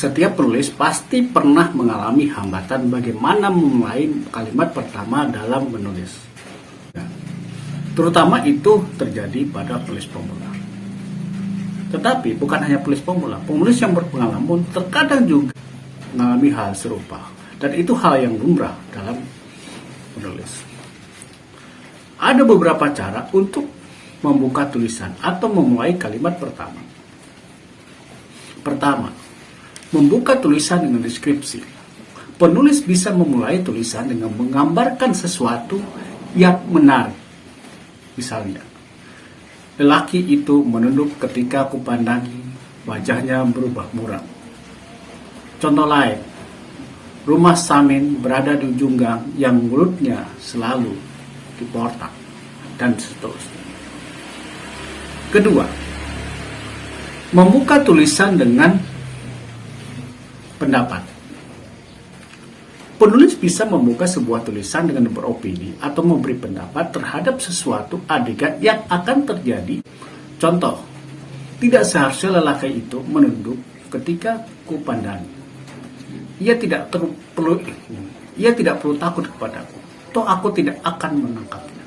Setiap penulis pasti pernah mengalami hambatan bagaimana memulai kalimat pertama dalam menulis. Ya, terutama itu terjadi pada penulis pemula. Tetapi bukan hanya penulis pemula, penulis yang berpengalaman terkadang juga mengalami hal serupa. Dan itu hal yang lumrah dalam menulis. Ada beberapa cara untuk membuka tulisan atau memulai kalimat pertama. Pertama, membuka tulisan dengan deskripsi. Penulis bisa memulai tulisan dengan menggambarkan sesuatu yang menarik. Misalnya, lelaki itu menunduk ketika aku pandangi, wajahnya berubah muram. Contoh lain, rumah Samin berada di ujung gang yang mulutnya selalu diportak, dan seterusnya. Kedua, membuka tulisan dengan pendapat. Penulis bisa membuka sebuah tulisan dengan beropini atau memberi pendapat terhadap sesuatu adegan yang akan terjadi. Contoh, tidak seharusnya lelaki itu menunduk ketika kupandangi. Ia tidak perlu takut kepadaku, toh aku tidak akan menangkapnya.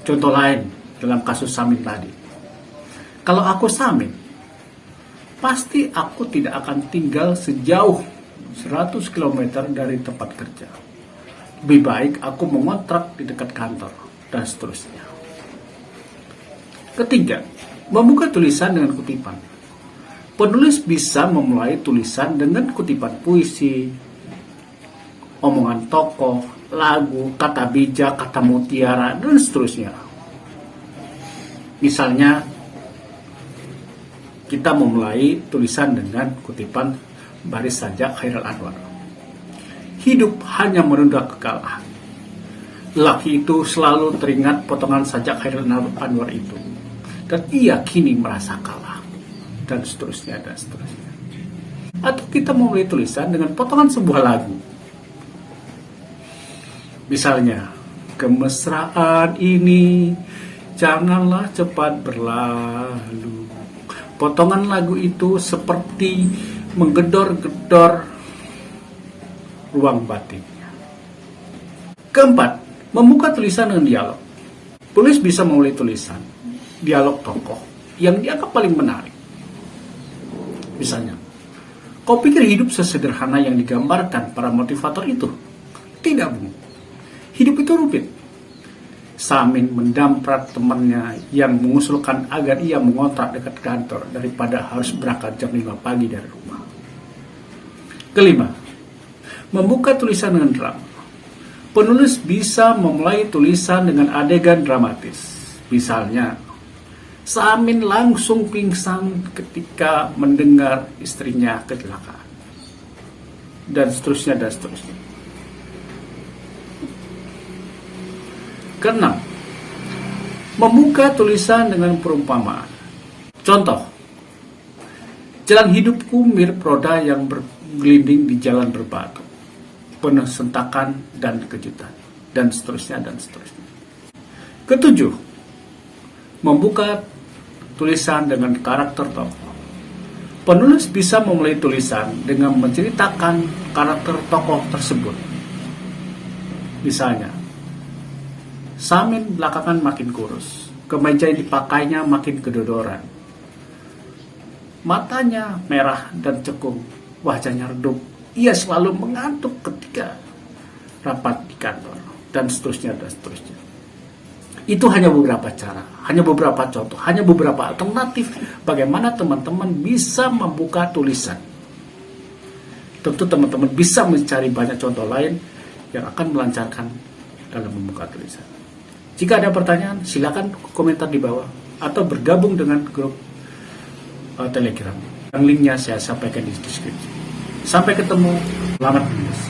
Contoh lain dalam kasus Samin tadi. Kalau aku Samin, pasti aku tidak akan tinggal sejauh 100 km dari tempat kerja. Lebih baik aku mengontrak di dekat kantor, dan seterusnya. Ketiga, membuka tulisan dengan kutipan. Penulis bisa memulai tulisan dengan kutipan puisi, omongan tokoh, lagu, kata bijak, kata mutiara, dan seterusnya. Misalnya, kita memulai tulisan dengan kutipan baris sajak Chairul Anwar. Hidup hanya menunda kekalahan. Lelaki itu selalu teringat potongan sajak Chairul Anwar itu, dan ia kini merasa kalah, dan seterusnya, dan seterusnya. Atau kita memulai tulisan dengan potongan sebuah lagu. Misalnya, kemesraan ini janganlah cepat berlalu. Potongan lagu itu seperti menggedor-gedor ruang batinnya. Keempat, membuka tulisan dengan dialog. Penulis bisa memulai tulisan dialog tokoh yang dianggap paling menarik. Misalnya, kau pikir hidup sesederhana yang digambarkan para motivator itu? Tidak, Bu. Hidup itu rumit. Samin mendamprat temannya yang mengusulkan agar ia mengontrak dekat kantor daripada harus berangkat jam 5 pagi dari rumah. Kelima, membuka tulisan dengan drama. Penulis bisa memulai tulisan dengan adegan dramatis. Misalnya, Samin langsung pingsan ketika mendengar istrinya kecelakaan. Dan seterusnya, dan seterusnya. Keenam, membuka tulisan dengan perumpamaan. Contoh, jalan hidupku mirip roda yang bergelinding di jalan berbatu, penuh sentakan dan kejutan, dan seterusnya, dan seterusnya. Ketujuh, membuka tulisan dengan karakter tokoh. Penulis bisa memulai tulisan dengan menceritakan karakter tokoh tersebut. Misalnya, Samin belakangan makin kurus, kemeja yang dipakainya makin kedodoran. Matanya merah dan cekung, wajahnya redup. Ia selalu mengantuk ketika rapat di kantor, dan seterusnya, dan seterusnya. Itu hanya beberapa cara, hanya beberapa contoh, hanya beberapa alternatif bagaimana teman-teman bisa membuka tulisan. Tentu teman-teman bisa mencari banyak contoh lain yang akan melancarkan dalam membuka tulisan. Jika ada pertanyaan, silakan komentar di bawah atau bergabung dengan grup Telegram. Yang linknya saya sampaikan di deskripsi. Sampai ketemu, selamat menulis.